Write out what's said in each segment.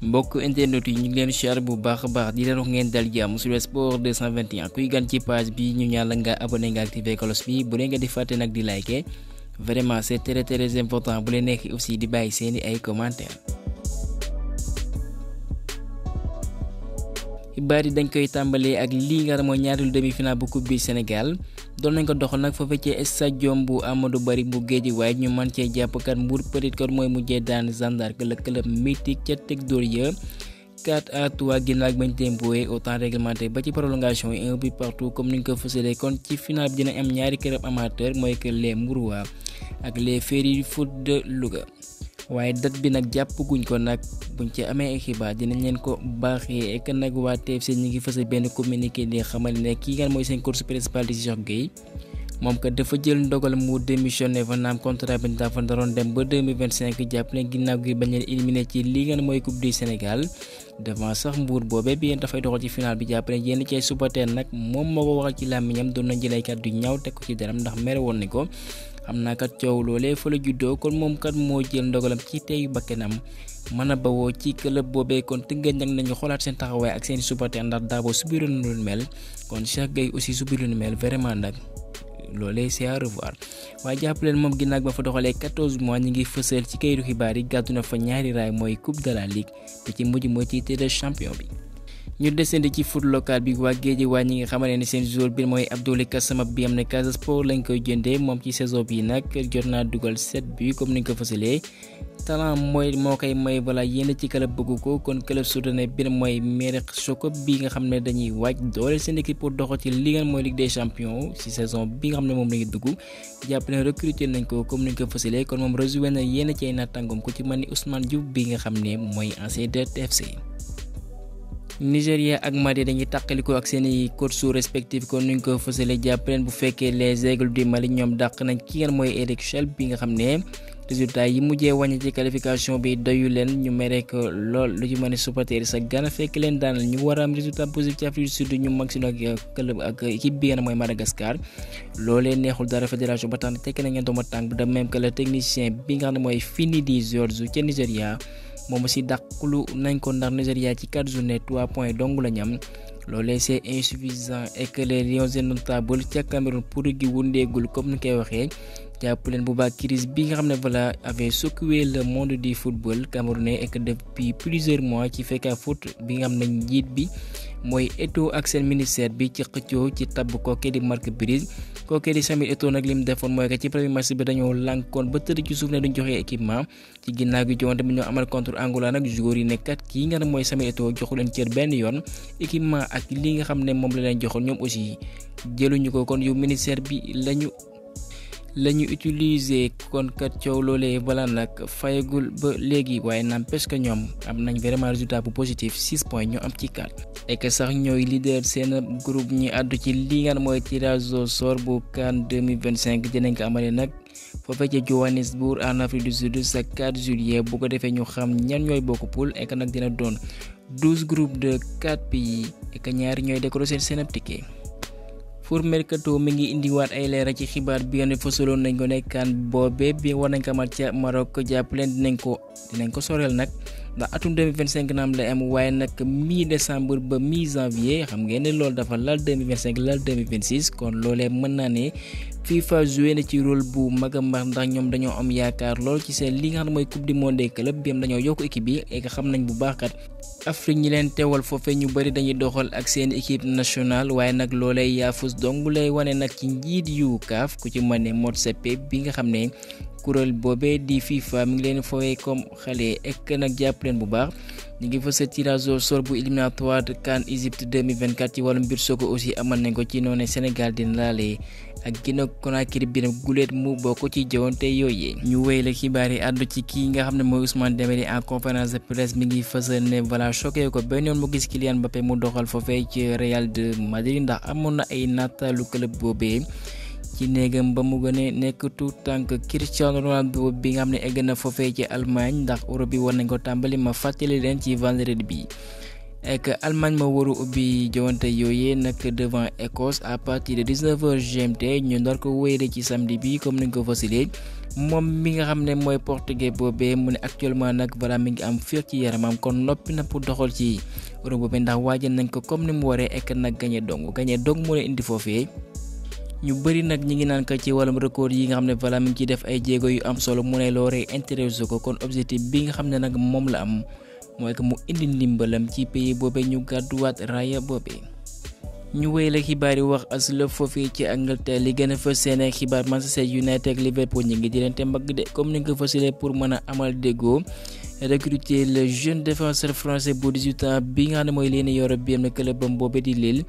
mbokk internet yi ñu ngi leen siyaar bu baax a baax di leen wax ngeen dal jàmm sur sport 221 kuy gan ci page bi ñu ñaan la nga abonné nga activé cloche bi bu leen nga di fàtte nag di liker vraiment c'est très important bu leen nekk aussi di bàyyi seeni ay commentaires. xibaar yi dañ koy tàmbalee ak lii nga xam mooy ñaareelu demi-finale bu coupe du Sénégal doon nañ ko doxal nag foofee ci stade bu Amadou Barry bu Guédiawaye ñu mën cee jàpp kat Mbour Petite Côte mooy mujjee daan Jeanne d'Arc le club mythique ca teg dóor ya 4-3 ginnaaw bañ tempoé au temps réglementaire ba ci prolongation yi un but partout comme ni ñu ko fësalee kon ci final bi dina am ñaari club amateur mooy que les Mbourois ak les Ferry Foot de Louga. waaye date bi nag jàppaguñ ko nag buñ ci amee ay xibaar dinañ leen ko baaxee ek nag waa TFC ñi ngi fësal benn communiqué di xamal ne kii nga mooy seen coach principal di Cheikh Gueye moom kat dafa jël ndogal mu démissionné fa naam contrat bi dafa daroon dem ba 2025 jàpp ne ginnaaw gi bañ leen éliminé ci lii nga mooy coupe du Sénégal devant sax Mbour boobee bi yéen dafay doxal ci final bi jàpp ne yenn ci ay supporters nag moom moo ko waxal ci làmmiñam doon nañ jëlee kàddu ñaaw teg ko ci daram ndax mere woon ni ko xam naa kat coow loolee fa la juddoo kon moom kat moo jël ndogalam ci teyu bakkanam mën a bawoo ci club boobee kon tëngëj nag nañu xoolaat seen taxawaay ak seen supporter ndax Dabo subiru na lu mel kon Cheikh Gueye aussi subiru lu mel vraiment nag loolee c'est à revoir waaye jàpp leen moom ginnaaw ba fa doxalee 14 mois ñi ngi fësal ci kayitu xibaar yi gàddu na fa ñaari raay mooy coupe de la ligue te ci mujj mooy titre de champion bi. ñu descendi ci foot local bi waa Guédiawaye ñi nga xamante ne seen joueur bi mooy Abdoulaye Kassama bi am ne Casa Sport lañ koy jëndee moom ci saison bi nag jot naa dugal 7 buts comme ni ñu ko fësalee talent mooy moo koy may voilà yéen ci club bëgg ko kon club soudanais bi mooy Merreikh Sokop bi nga xam ne dañuy waaj doole seen équipe pour doxal ci li nga mooy Ligue des champions ci saison bi nga xam ne moom la ñu dugg jàpp ne recruter nañ ko comme ni ñu ko fësalee kon moom rejoindre na yéen ci ay nattangom ku ci mel ni Ousmane Diouf bi nga xam ne mooy ancien de TFC. Nigéria ak Mali dañuy tàqaliko ak seeni coach respectif kon nuñ ko fësale jàpp leen bu fekkee les Aigles du Mali ñoom dàq nañ ki ngeen mooy Eric Chelle bi nga xam ne résultat yi mujjee wàññi ci qualification bi doyu leen ñu mere ko lool lu ci mën a supporter sa Ghana fekk leen daanal ñu war a am résultat positif ci Afrique du Sud ñu mag si ak club ak équipe bi ngeen mooy Madagascar loolee neexul dara fédération ba tax na tekki na ngeen dooma tànk de même que le technicien bi nga xam ne mooy Finidi George ca Nigéria moom aussi dàqulu nañ ko ndax Nigéria ci 4 journées 3 points dong la ñam loolee c'est insuffisant et que les Lions indomptables ca Cameroun pour gi wundeegul comme ni koy waxee jàpp leen bu baax crise bi nga xam ne voilà avait secoué le monde du football camerounais et que depuis plusieurs mois ci fekka foot bi nga xam ne njiit bi mooy Eto'o ak seen ministère bi ci xëccoo ci tabb kooke di Marc Brice kooke di Samuel Eto'o nag lim defoon mooy que ci premier match bi dañoo lànkoon ba tëdd ci suuf ne duñ joxe équipement ci ginnaaw gi joŋante bi ñoo amal contre Angola nag joueurs yi nekkat kii nga xam ne mooy Samuel Eto'o joxu leen cër benn yoon équipement ak li nga xam ne moom la leen joxoon ñoom aussi jëluñu ko kon yu ministère bi lañu utiliser kon kat coow loolee balaa nag fayagul ba léegi waaye n'empêche que ñoom am nañ vraiment résultat bu positif 6 points ñoo am ci 4 et que sax ñooy leader seen groupe ñi àddu ci li nga mooy tirage au sort bu CAN 2025 dinañ ko amale nag foofee ca Johannesburg en Afrique du Sud sa 4 juillet bu ko defee ñu xam ñan ñooy bokk poule et que nag dina doon 12 groupes de 4 pays et que ñaari ñooy décrocher seen ab ticket. Foot Mercato mi ngi indiwaat ay leeral ci xibaar bi nga ne fësaloon nañ ko nekkaan boobee bi war nañ ko amal ca Maroc jàpp leen dinañ ko soreel nag ndax atum 2025 naam lay am waaye nag mi-décembre ba mi-janvier xam ngeen ne loolu dafa lal 2025 lal 2026 kon loolee mën naa ne FIFA joué na ci rôle bu mag a mag ndax ñoom dañoo am yaakaar lool ci seen li nga xam ne mooy coupe du monde des clubs bi am dañoo yokk équipe bi et que xam nañ bu baax kat Afrique ñi leen teewal foofee ñu bëri dañuy doxal ak seen équipe nationale waaye nag loolee yaafus dong lay wane nag ci njiit yu CAF ku ci mën ne Motsepe bi nga xam ne kuréel boobee di FIFA mi ngi leen fowee comme xale ek nag jàpp leen bu baax ñu ngi fa sa tirage au sort bu éliminatoire de CAN Égypte 2024 ci wàllum biir soo ko aussi amal nañ ko ci noonu Sénégal dina laale ak Guinée Conakry bi nag guleet mu bokk ci jowante yooyee ñu wéy la xibaar yi àddu ci kii nga xam ne mooy Ousmane Dembélé en conférence de presse mi ngi fësal ne voilà choqué ko benn yoon mu gis Kylian Mbappé mu doxal foofee ci Real de Madrid ndax amoon na ay nataalu club boobee ci néegam ba mu gën a nekk tout tànk Cristiano Ronaldo bi nga xam ne egg na foofee ci Allemagne ndax Europe bi war nañ ko tàmbali ma fàttali leen ci vendredi bi ak Allemagne ma waru ubbi jowante yooyee nag devant Écosse à partir de 19h GMT ñu ndar ko wéyale ci samedi bi comme ni ñu ko fasilee moom mi nga xam ne mooy portugais boobee mu ne actuellement nag balaa mi ngi am féex ci yaramam kon noppi na pour doxal ci Euro boobee ndax waajal nañ ko comme ni mu waree ek nag gagné dong moo leen indi foofee. ñu bëri nag ñi ngi naan ka ci wàllum record yi nga xam ne voilà mi ngi ciy def ay jéego yu am solo mu ne looree intéressé ko kon objectif bi nga xam ne nag moom la am mooy que mu indi ndimbalam ci pays boobee ñu gàdduwaat raaya boobee. ñu wéyale xibaar yi wax aslëf foofee ci Angleterre li gën a fës seen xibaar Manchester United ak Liverpool ñi ngi diggante mbagg de comme ni nga ko fasilee pour mën a amal déggoo recruter le jeune défenseur français bu 18 ans bi nga xam ne mooy leen yoro bi am na clubam boobee di Lille.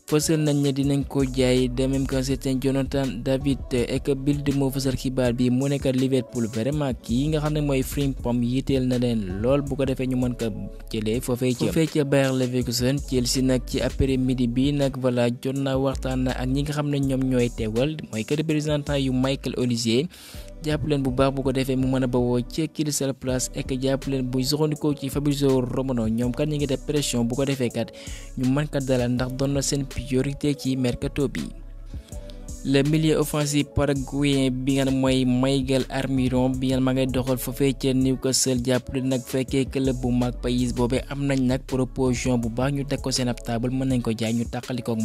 fësal nañ ne dinañ ko jaay de même que certain Jonathan David ek Bild moo fësal xibaar bi mu nekkat Liverpool vraiment kii nga xam ne mooy Frimpong yitteel na leen lool bu ko defee ñu mën ko jëlee foofee ca Bayer Leverkusen Chelsea nag ci après midi bi nag voilà jot naa waxtaan na ak ñi nga xam ne ñoom ñooy teewal mooy kër représentant yu Michael Olise jàpp leen bu baax bu ko defee mu mën a bawoo ci Crystal Palace ek jàpp leen bu soxandikoo ci Fabrizio Romano ñoom kat ñi ngi def pression bu ko defee kat ñu mën kat dalal ndax doon na seen priorité ci mercato bi. le milieu offensif paraguayen bi nga mooy Miguel Almirón bi nga ma ngay doxal foofee ca Newcastle jàppale nag fekkee club bu mag pays boobee am nañ nag proposition bu baax ñu teg ko seen ab table mën nañ ko jaay ñu tàqaliko ak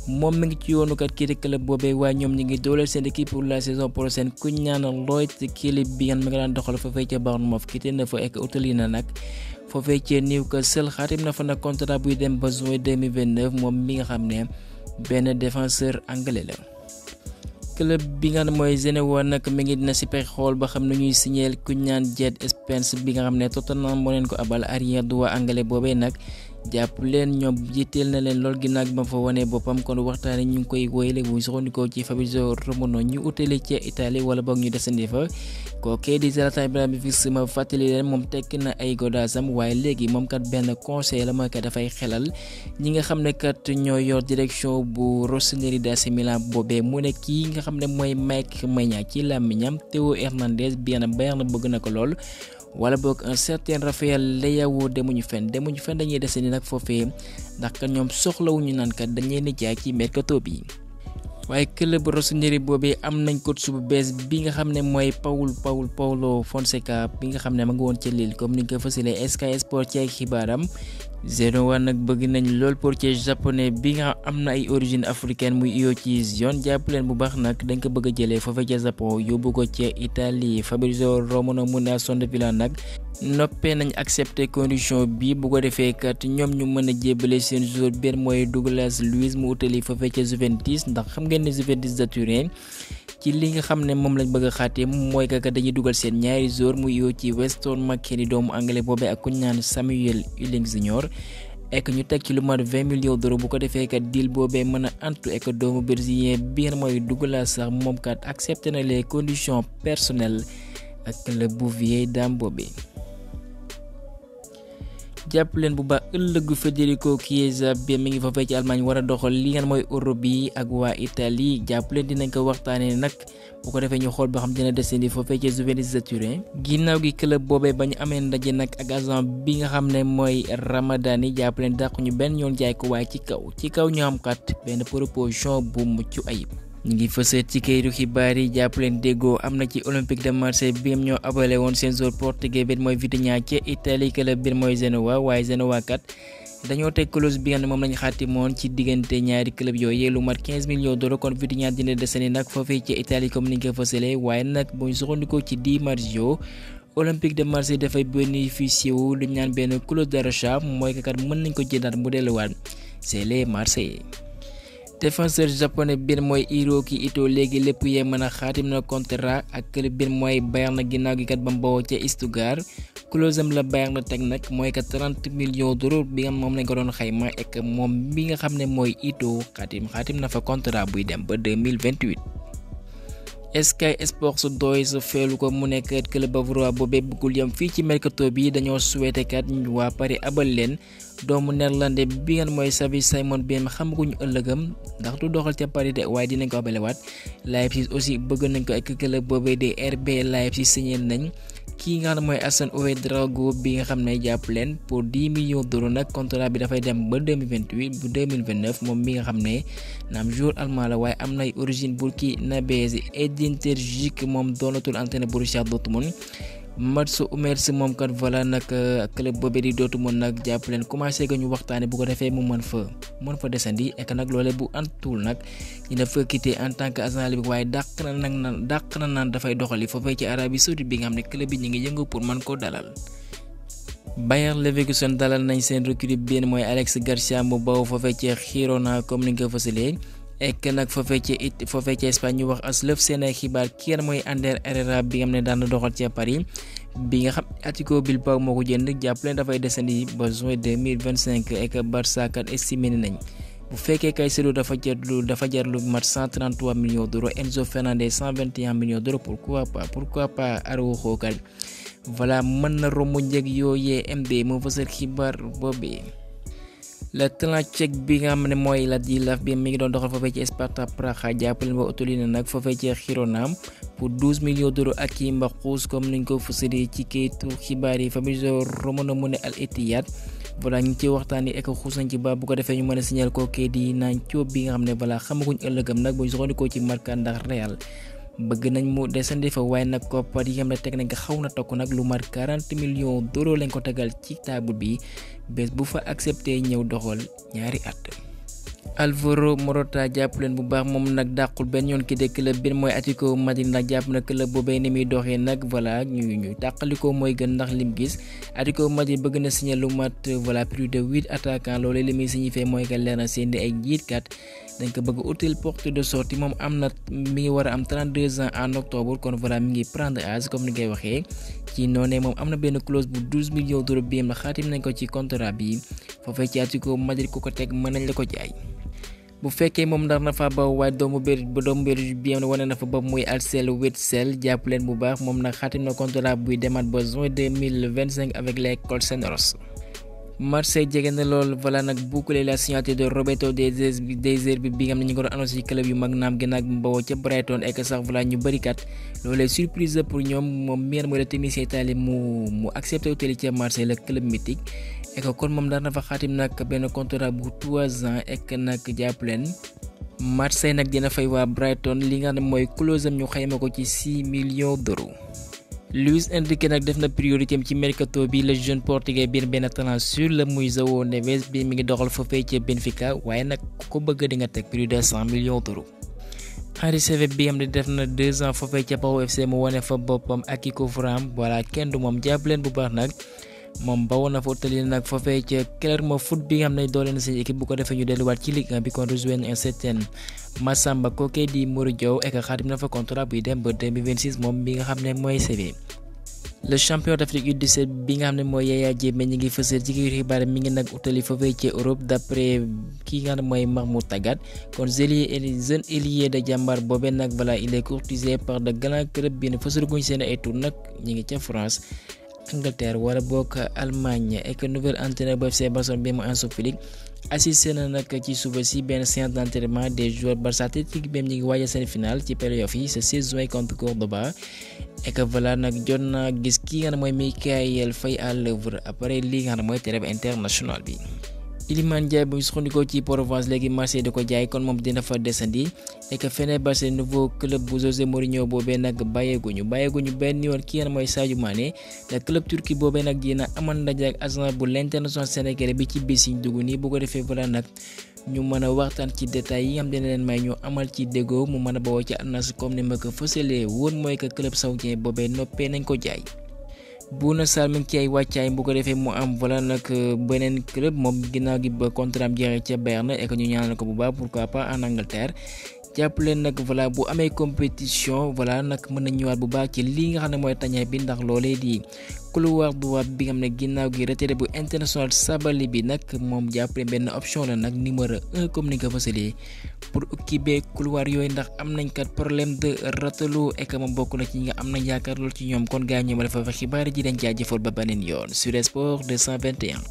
moom mi ngi ci yoonu kat kii di club boobee waaye ñoom ñi ngi dooleel seen équipe pour la saison prochaine ku ñaan Lloyd Kelly bi nga ma nga daan doxal foofee ca Bournemouth quitté na fa ek utali na nag foofee ca Newcastle xaatim na fa nag contrat buy dem ba juin 2029 moom mi nga xam ne benn défenseur anglais la. club bi nga xam ne mooy Genoa nag mi ngi dina si pexe xool ba xam ne ñuy signéel ku ñaan Jed Spence bi nga xam ne Tottenham moo leen ko abal arrière droit anglais boobee nag jàpp leen ñoom jiiteel na leen lool ginnaaw ba fa wane boppam kon waxtaane ñu ngi koy woyale bu ñu soxandikoo ci Fabrizio Romano ñu utale ci Italie wala boog ñu desandi fa kookee di Zlatan Ibrahimovic ma fàttali leen moom tekki na ay godaasam waaye léegi moom kat benn conseil la mooy kat dafay xelal ñi nga xam ne kat ñoo yor direction bu Rossoneri d'AC Milan boobee mu ne kii nga xam ne mooy Mike Maignan ci làmmiñam Théo Hernandez bi na Bayern bëgg na ko lool wala boog un certain Rafael Leao demuñu fen dañuy dese ni nag foofee ndax kat ñoom soxlawuñu naan kat dañ leen di jaay ci mercato bi. waaye club Rossoneri boobee am nañ coach bu bees bi nga xam ne mooy Paulo Fonseca bi nga xam ne ma nga woon ca Lille comme ni nga ko fasilee Sky Sport ci ay xibaaram. Genoa nag bëgg nañ lool portier japonais bi nga am na ay origine africaine muy Iochi Zion jàpp leen bu baax nag dañ ko bëgg a jëlee foofee ca Japon yóbbu ko ca Italie Fabrizio Romano mu ne Aston Villa nag noppee nañ accepté condition bi bu ko defee kat ñoom ñu mën a jébbale seen joueur benn mooy Douglas Luiz mu utali foofee ca Juventus ndax xam ngeen ne Juventus de Turin ci li nga xam ne moom lañ bëgg a xaatee mooy que dañuy dugal seen ñaari joueur muy yoo ci Weston McKennie doomu anglais boobee ak ku ñu naan Samuel Ulling Junior ek ñu teg ci lu mat 20 millions d'euros bu ko defee kat deal boobee mën a antu ek doomu brésilien bi mooy Douglas sax moom kat accepté na les conditions personnelles ak club bu vieille dame boobee. jàpp leen bu baax ëllëgu Federico Chiesa bi mi ngi fa fay ci Allemagne war a doxal li ngeen mooy Euro bi ak waa Italie jàpp leen dinañ ko waxtaanee nag bu ko defee ñu xool ba xam dina desandi foofee ca Juventus de Turin ginnaaw gi club boobee ba ñu amee ndaje nag ak agent bi nga xam ne mooy Ramadani jàpp leen dàq ñu benn yoon jaay ko waaye ci kaw ñu am kat benn proposition bu mucc ayib. ñu ngi fësat ci kayitu xibaar yi jàpp leen déggoo am na ci Olympique de Marseille bi ñoo abale woon seen joueur portugais bi mooy Vitinha ci Italie club bi mooy Genoa waaye Genoa kat dañoo teg clause bi nga xam ne moom lañu xaatimoon ci diggante ñaari club yooyu lu mat 15 millions d'euros kon Vitinha dina desandi nag foofee ci Italie comme ni ñu ko fësalee waaye nag bu ñu soxandikoo ci Di Marzio Olympique de Marseille dafay bénéficier wu lu ñu naan benn clause de rachat mooy que kat mën nañ ko jëndaat mu delluwaat c'est les Marseillais. défenseur japonais bir mooy Hiroki Ito léegi lépp yee mën a xaatim na contrat ak club bir mooy Bayern ginnaaw gi kat ba mbawoo ca Stuttgart clause am la Bayern teg nag mooy que 30 millions d'euros bi nga moom lañ ko doon xayma ek moom bi nga xam ne mooy Ito xaatim na fa contrat buy dem ba 2028. Sky Sports doy sa feelu ko mu nekk club bavarois boobee bëggul yam fii ci mercato bi dañoo souhaité kat waa Paris abal leen doomu néerlandais bi ngeen mooy Xavi Simons bi xamaguñu ëllëgam ndax du doxal ca Paris de waaye dinañ ko abalewaat Leipzig aussi bëgg nañ ko ak club boobee de RB Leipzig signé nañ kii nga xam ne mooy Assane Ouédraogo bi nga xam ne jàpp leen pour 10 millions d'euros nag contrat bi dafay dem ba 2028 bu 2029 moom mi nga xam ne naam joueur allemand la waaye am nay origine burkinabèse. Edin Terzic moom doonatul entraîneur Borussia Dortmund. Mats Hummels moom kat voilà nag club boobee di Dortmund nag jàpp leen commencé ga ñu waxtaane bu ko defee mu mën fa desandi ek nag loole bu antul nag dina fa quitté en tant que agent libre waaye dàq na naan dafay doxali foofee ci Arabie Saoudite bi nga xam ne club bi ñu ngi yëngu pour mën koo dalal. Bayer Leverkusen dalal nañ seen recrue bi mooy Alex Garcia mu baw foofee ci Girona comme ni nga ko fësalee. ek nag foofee ci Espagne ñu wax aslëf seen ay xibaar kii mooy Ander Herrera bi nga xam ne daan na doxal ci Paris bi nga xam Athletic Bilbao moo ko jënd jàppale dafay desandi ba juin 2025 ek Barça kat estimé nañ bu fekkee Caicedo dafa jar lu mat 133 millions d'euros, Enzo Fernandez 121 millions d'euros, pourquoi pas Araujo kat voilà mën na romb njëg yooyee MD moo fësal xibaar boobee. Le talent tchèque bi nga xam ne mooy Ladislas bi mi ngi doon doxal foofee ci Sparta Praha jàppale ba Otolina nag foofee ci Girona pour 12 millions d'euros ak i mbaxuus comme niñ ko fësalee ci kayitu xibaar yi. Fabrizio Romano mu ne Al Ittihad voilà ñu ngi ciy waxtaan ak xuus nañ ci ba bu ko defee ñu mën a signal ko kii di Nacho bi nga xam ne voilà xamaguñ ëllëgam nag bu ñu soxandikoo ci Marca ndax Real bëgg nañ mu desandi fa waaye nag koppar yi nga xam ne teg nañ ko xaw na tokk nag lu mat 40 millions d'euros lañ ko tegal ci table bi bés bu fa accepté ñëw doxal ñaari at. Alvaro Morata jàpp leen bu baax moom nag dàqul benn yoon ki de club bi mooy Atlético Madrid nag jàpp na club boobee ni muy doxee nag voilà ñu tàqalikoo mooy gën ndax lim gis Atlético Madrid bëgg na signé lu mat voilà plus de 8 attaquants loolee li muy signifié mooy que leer na seen ay njiitkat dañ ko bëgg util porte de sortie moom am na mi ngi war a am 32 ans en octobre kon voilà mi ngi prendre âge comme ni ngay waxee ci noonee moom am na benn clause bu 12 millions d'euros bi am na xaatim nañ ko ci contrat bi foofee ci Atlético Madrid ku ko teg mën nañ la ko jaay. bu fekkee moom ndar na fa ba waaye doomu Belgique bi am na wane na fa ba muy Axel Witsel jàpp leen bu baax moom nag xaatim na contrat buy demaat ba juin 2025 avec les Colchoneros. Marseille jege na lool voilà nag boucler la signature de Roberto De Zerbi bi nga xam ne ñu ngi ko doon annoncé ci club yu mag naam ginnaaw bi mu bawoo ca Brighton ek sax voilà ñu bëri kat loolee surprise pour ñoom moom miir mooy le technicien italien mu accepté utali ca Marseille le club mythique ek kon moom daan na fa xaatim nag benn contrat bu 3 ans ek nag jàpp leen Marseille nag dina fay waa Brighton li nga xam ne mooy clause am ñu xayma ko ci 6 millions d'euros. Luis Enrique nag def na priorité am ci mercato bi le jeune portugais benn talent sur le muy João Neves bi mi ngi doxal foofee ca Benfica waaye nag ku ko bëgg di nga teg plus de 100 millions d'euros. Henri Saivet bi xam ne def na 2 ans foofee ca Pau FC mu wane fa boppam ak Kiko Fram voilà kenn du moom jàpp leen bu baax nag moom bawoon na fa utali nag foofee ca Clermont Foot bi nga xam ne doole na seen équipe bu ko defee ñu delluwaat ci Ligue 1 bi kon rejoindre un certain Massamba Koke di Mory Diaw ek xaatim na fa contrat buy dem ba 2026 moom bi nga xam ne mooy CV. Le champion d'Afrique U17 bi nga xam ne mooy Yaya Jammeh ñi ngi fësal ci kii xibaar mi ngi nag utali foofee ci Europe d'après kii nga xam ne mooy Mahmoud Tagat kon jeune ailier de jàmbaar boobee nag voilà il est courtisé par de grands clubs bi ne fësal guñ seen ay tour nag ñi ngi ca France Angleterre wala bokk Allemagne ak nouvel entraîneur bu FC Barcelone bi mu Hansi Flick assisté na nag ci suba si benn séance d'entraînement des joueurs Barça Athletic bi ñu ngi waajal seen final ci playoff yi ce 16 juin contre Cordoba et voilà nag jot na gis kii nga xam ne mooy Mikayil Faye à l'œuvre après lii nga xam ne mooy trêve international bi. Iliman Ndiaye bu ñu sukkandikoo ci Provence léegi Marseille da ko jaay kon moom dina fa desandi et que Fenerbahçe nouveau club bu José Mourinho boobee nag bàyyeeguñu benn yoon kii nga mooy Sadio Mané le club turki boobee nag dina amal ndaje ak agent bu l'international sénégalais bi ci bis yi ñu dugg nii bu ko defee voilà nag ñu mën a waxtaan ci détails yi nga xam ne leen may ñu amal ci déggoo mu mën a bawoo ci Al Nassr comme ni ma ko fësalee woon mooy que club saoudien boobee noppee nañ ko jaay. Bouna Sarr mi ngi ci ay wàccaay bu ko defee mu am voilà nag beneen club moom ginnaaw gi ba contrat am jeexee ca Bayern et que ñu ñaanal ko bu baax pourquoi pas en Angleterre jàpp leen nag voilà bu amee compétition voilà nag mën na ñëwaat bu baax ci lii nga xam ne mooy tañaay bi ndax loolee di couloir droit bi nga xam ne ginnaaw gi retraité bu international Sabaly bi nag moom jàpp leen benn option la nag numéro 1 comme ni nga ko fësalee pour occuper couloir yooyu ndax am nañ kat problème de ratalu et que moom bokk na ci ñi nga am nañ yaakaar lool ci ñoom kon gaa ñoom dafa fa xibaar ji leen jaajëfal ba beneen yoon sur Sport 221.